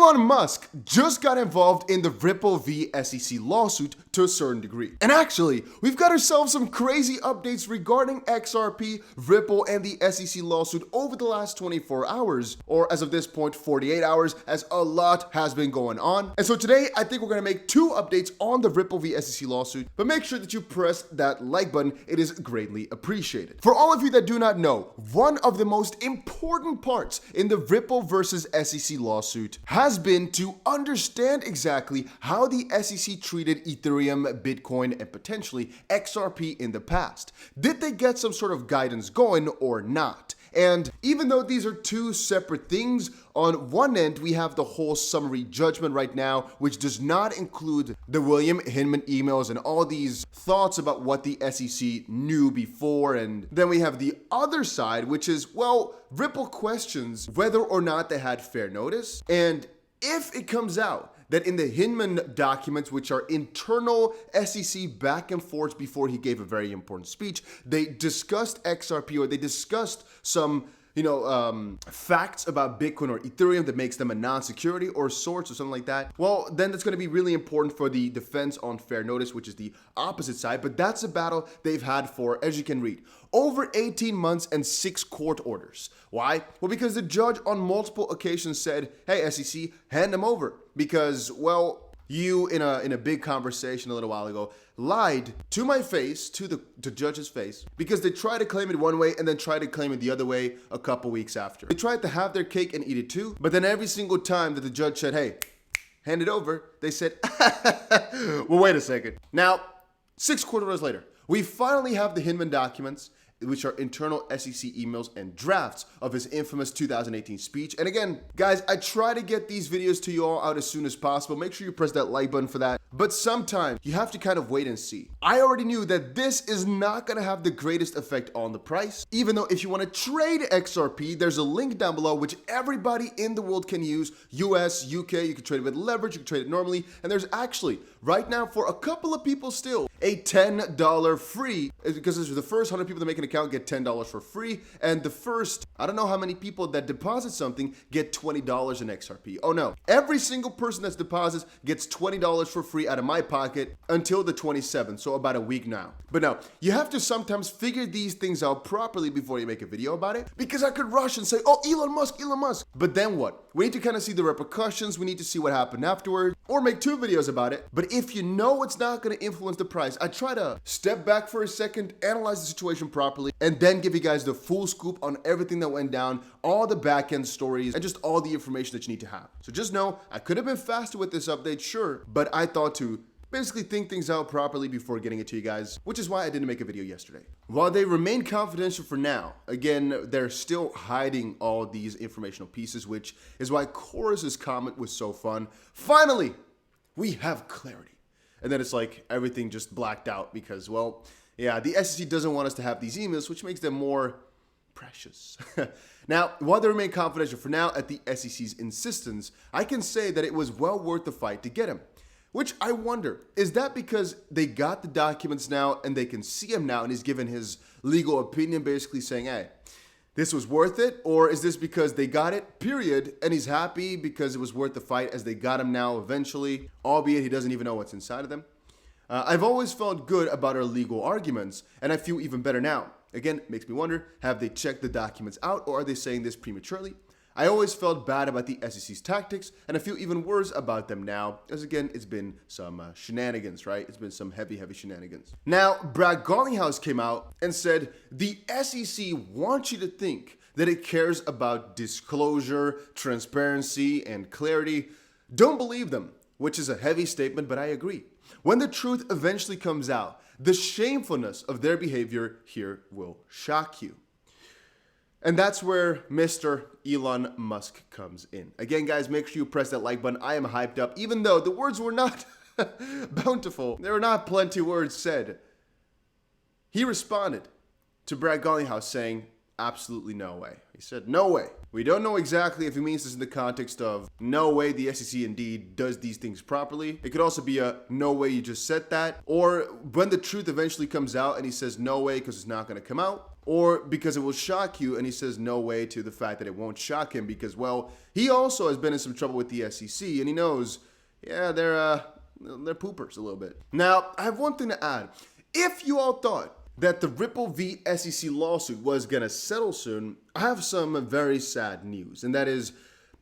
Elon Musk just got involved in the Ripple v SEC lawsuit to a certain degree. And actually, we've got ourselves some crazy updates regarding XRP, Ripple, and the SEC lawsuit over the last 24 hours, or as of this point, 48 hours, as a lot has been going on. And so today, I think we're gonna make two updates on the Ripple v SEC lawsuit, but make sure that you press that like button. It is greatly appreciated. For all of you that do not know, one of the most important parts in the Ripple versus SEC lawsuit has been to understand exactly how the SEC treated Ethereum, Bitcoin, and potentially XRP in the past. Did they get some sort of guidance going or not? And even though these are two separate things, on one end, we have the whole summary judgment right now, which does not include the William Hinman emails and all these thoughts about what the SEC knew before. And then we have the other side, which is, well, Ripple questions whether or not they had fair notice. And if it comes out that in the Hinman documents, which are internal SEC back and forth before he gave a very important speech, they discussed XRP, or they discussed some facts about Bitcoin or Ethereum that makes them a non-security or sorts or something like that, well, then that's going to be really important for the defense on fair notice, which is the opposite side. But that's a battle they've had for, as you can read, over 18 months and 6 court orders. Why? Well, because the judge on multiple occasions said, hey, SEC, hand them over. Because, well, you, in a big conversation a little while ago, lied to my face, to the judge's face, because they tried to claim it one way and then tried to claim it the other way a couple weeks after. They tried to have their cake and eat it too, but then every single time that the judge said, hey, hand it over, they said, well, wait a second. Now, 6 court orders later, we finally have the Hinman documents, which are internal SEC emails and drafts of his infamous 2018 speech. And again, guys, I try to get these videos to you all out as soon as possible. Make sure you press that like button for that. But sometimes you have to kind of wait and see. I already knew that this is not going to have the greatest effect on the price, even though if you want to trade XRP, there's a link down below which everybody in the world can use. US, UK, you can trade it with leverage, you can trade it normally. And there's actually, right now, for a couple of people still, a $10 free, because this is the first 100 people that make an account get $10 for free, and the first, I don't know how many people that deposit something get $20 in XRP. Oh no, every single person that deposits gets $20 for free out of my pocket until the 27th, so about a week now. But now, you have to sometimes figure these things out properly before you make a video about it, because I could rush and say, oh, Elon Musk. But then what? We need to kind of see the repercussions, we need to see what happened afterwards, or make 2 videos about it. But if you know it's not going to influence the price, I try to step back for a second, analyze the situation properly, and then give you guys the full scoop on everything that went down, all the back-end stories, and just all the information that you need to have. So just know, I could have been faster with this update, sure, but I thought to basically think things out properly before getting it to you guys, which is why I didn't make a video yesterday. While they remain confidential for now, again, they're still hiding all these informational pieces, which is why Chorus's comment was so fun. Finally, we have clarity. And then it's like everything just blacked out because, well, yeah, the SEC doesn't want us to have these emails, which makes them more precious. Now, while they remain confidential for now at the SEC's insistence, I can say that it was well worth the fight to get him. Which I wonder, is that because they got the documents now and they can see him now and he's given his legal opinion basically saying, hey, this was worth it? Or is this because they got it, period, and he's happy because it was worth the fight as they got him now eventually, albeit he doesn't even know what's inside of them? I've always felt good about our legal arguments, and I feel even better now. Again, makes me wonder, have they checked the documents out, or are they saying this prematurely? I always felt bad about the SEC's tactics, and I feel even worse about them now, as again, it's been some shenanigans, right? It's been some heavy shenanigans. Now, Brad Garlinghouse came out and said, the SEC wants you to think that it cares about disclosure, transparency, and clarity. Don't believe them, which is a heavy statement, but I agree. When the truth eventually comes out, the shamefulness of their behavior here will shock you. And that's where Mr. Elon Musk comes in. Again, guys, make sure you press that like button. I am hyped up, even though the words were not bountiful. There were not plenty words said. He responded to Brad Garlinghouse saying, absolutely no way. He said, no way. We don't know exactly if he means this in the context of no way the SEC indeed does these things properly. It could also be a no way you just said that. Or when the truth eventually comes out and he says no way because it's not going to come out. or because it will shock you, and he says no way to the fact that it won't shock him because, well, he also has been in some trouble with the SEC, and he knows, yeah, they're poopers a little bit. Now, I have one thing to add. If you all thought that the Ripple v. SEC lawsuit was gonna settle soon, I have some very sad news, and that is,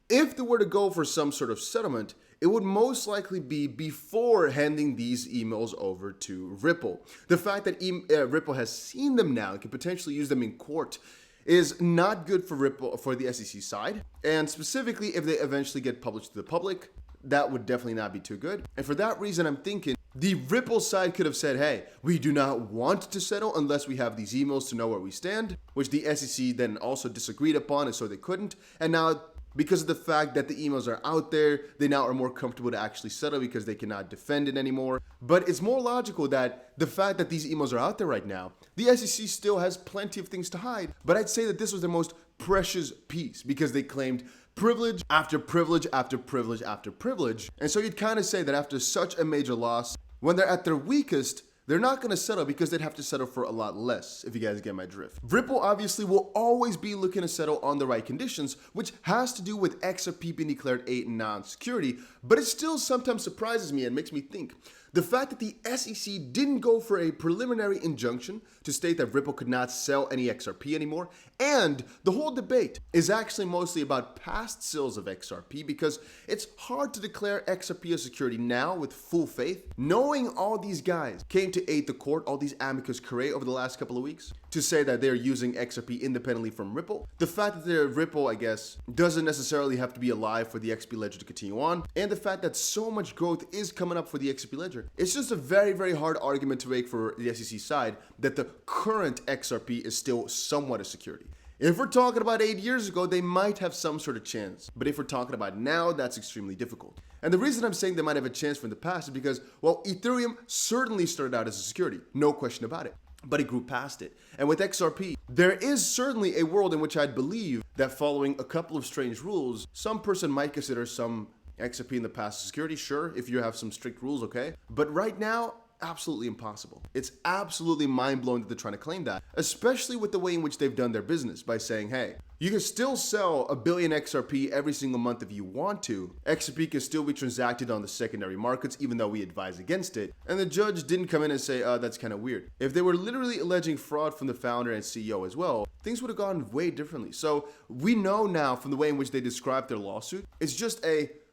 if they were to go for some sort of settlement, it would most likely be before handing these emails over to Ripple. The fact that Ripple has seen them now and can potentially use them in court is not good for Ripple, for the SEC side, and specifically if they eventually get published to the public, that would definitely not be too good. And for that reason, I'm thinking the Ripple side could have said, hey, we do not want to settle unless we have these emails to know where we stand, which the SEC then also disagreed upon, and so they couldn't. And now, because of the fact that the emails are out there, they now are more comfortable to actually settle because they cannot defend it anymore. But it's more logical that the fact that these emails are out there right now, the SEC still has plenty of things to hide. But I'd say that this was their most precious piece because they claimed privilege after privilege after privilege after privilege. And so you'd kind of say that after such a major loss, when they're at their weakest, they're not going to settle because they'd have to settle for a lot less, if you guys get my drift. Ripple obviously will always be looking to settle on the right conditions, which has to do with XRP being declared a non-security, but it still sometimes surprises me and makes me think. The fact that the SEC didn't go for a preliminary injunction to state that Ripple could not sell any XRP anymore, and the whole debate is actually mostly about past sales of XRP because it's hard to declare XRP a security now with full faith. Knowing all these guys came to aid the court, all these amicus curiae over the last couple of weeks, to say that they're using XRP independently from Ripple. The fact that their Ripple, I guess, doesn't necessarily have to be alive for the XP ledger to continue on, and the fact that so much growth is coming up for the XP ledger. It's just a very, very hard argument to make for the SEC side that the current XRP is still somewhat a security. If we're talking about 8 years ago, they might have some sort of chance. But if we're talking about now, that's extremely difficult. And the reason I'm saying they might have a chance from the past is because, well, Ethereum certainly started out as a security, no question about it. But it grew past it. And with XRP, there is certainly a world in which I'd believe that following a couple of strange rules, some person might consider some XRP in the past security, sure, if you have some strict rules, okay? But right now, absolutely impossible. It's absolutely mind-blowing that they're trying to claim that, especially with the way in which they've done their business by saying, hey, you can still sell 1 billion XRP every single month if you want to. XRP can still be transacted on the secondary markets, even though we advise against it. And the judge didn't come in and say, that's kind of weird. If they were literally alleging fraud from the founder and CEO as well, things would have gone way differently. So we know now from the way in which they described their lawsuit, it's just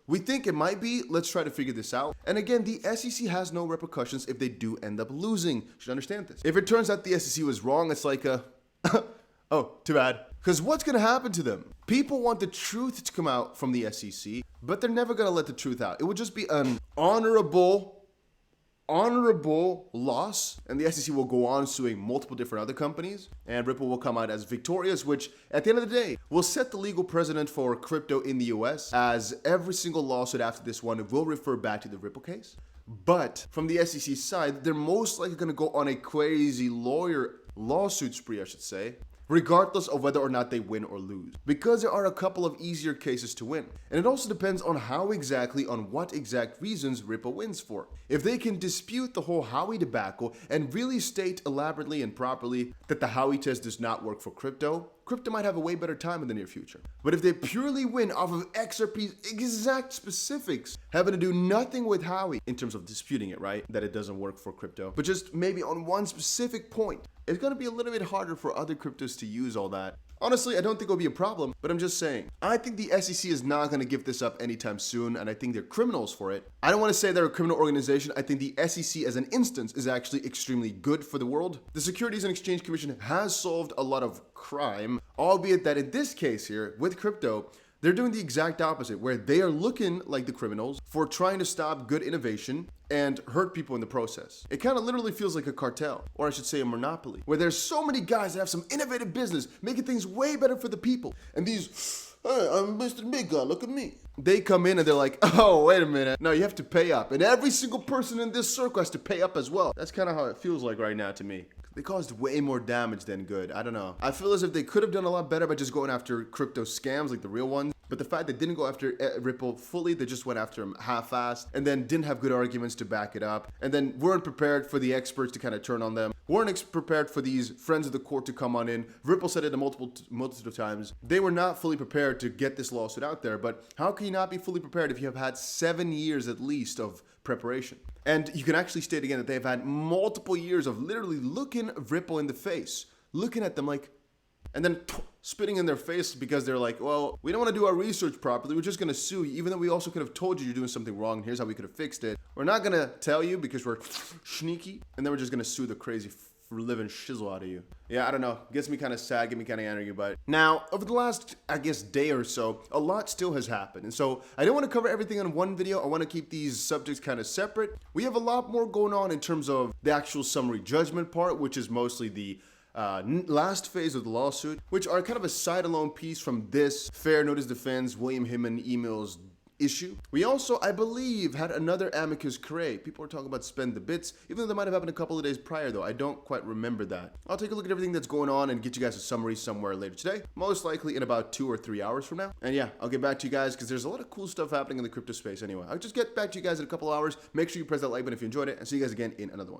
we think it might be, let's try to figure this out. And again, the SEC has no repercussions if they do end up losing. You should understand this. If it turns out the SEC was wrong, it's like oh, too bad. Because what's going to happen to them? People want the truth to come out from the SEC, but they're never going to let the truth out. It would just be an honorable loss, and the SEC will go on suing multiple different other companies, and Ripple will come out as victorious, which at the end of the day will set the legal precedent for crypto in the US, as every single lawsuit after this one will refer back to the Ripple case. But from the SEC side, they're most likely going to go on a crazy lawsuit spree, I should say, regardless of whether or not they win or lose, because there are a couple of easier cases to win. And it also depends on what exact reasons Ripple wins for. If they can dispute the whole Howey debacle and really state elaborately and properly that the Howey test does not work for crypto might have a way better time in the near future. But if they purely win off of XRP's exact specifics, having to do nothing with Howey in terms of disputing it, right? That it doesn't work for crypto, but just maybe on one specific point, it's going to be a little bit harder for other cryptos to use all that. Honestly, I don't think it'll be a problem, but I'm just saying. I think the SEC is not going to give this up anytime soon, and I think they're criminals for it. I don't want to say they're a criminal organization. I think the SEC as an instance is actually extremely good for the world. The Securities and Exchange Commission has solved a lot of crime, albeit that in this case here, with crypto, they're doing the exact opposite, where they are looking like the criminals for trying to stop good innovation and hurt people in the process. It kind of literally feels like a cartel, or I should say a monopoly, where there's so many guys that have some innovative business, making things way better for the people. And these, hey, I'm Mr. Big Guy, look at me. They come in and they're like, oh, wait a minute. No, you have to pay up. And every single person in this circle has to pay up as well. That's kind of how it feels like right now to me. they caused way more damage than good. I don't know. I feel as if they could have done a lot better by just going after crypto scams like the real ones. But the fact they didn't go after Ripple fully, they just went after him half-assed and then didn't have good arguments to back it up, and then weren't prepared for the experts to kind of turn on them, weren't prepared for these friends of the court to come on in. Ripple said it a multitude of times. They were not fully prepared to get this lawsuit out there, but how can you not be fully prepared if you have had 7 years at least of preparation? And you can actually state again that they've had multiple years of literally looking Ripple in the face, looking at them like, and then spitting in their face because they're like, well, we don't want to do our research properly. We're just going to sue you, even though we also could have told you you're doing something wrong. Here's how we could have fixed it. We're not going to tell you because we're sneaky. And then we're just going to sue the crazy living shizzle out of you. Yeah, I don't know. Gets me kind of sad, get me kind of angry. But now, over the last, I guess, day or so, a lot still has happened. And so I don't want to cover everything in one video. I want to keep these subjects kind of separate. We have a lot more going on in terms of the actual summary judgment part, which is mostly the last phase of the lawsuit, which are kind of a side-alone piece from this fair notice defense William Hinman emails issue. We also, I believe, had another amicus curiae. People are talking about spend the bits, even though that might have happened a couple of days prior, though. I don't quite remember that. I'll take a look at everything that's going on and get you guys a summary somewhere later today, most likely in about 2 or 3 hours from now. And yeah, I'll get back to you guys because there's a lot of cool stuff happening in the crypto space anyway. I'll just get back to you guys in a couple of hours. Make sure you press that like button if you enjoyed it, and see you guys again in another one.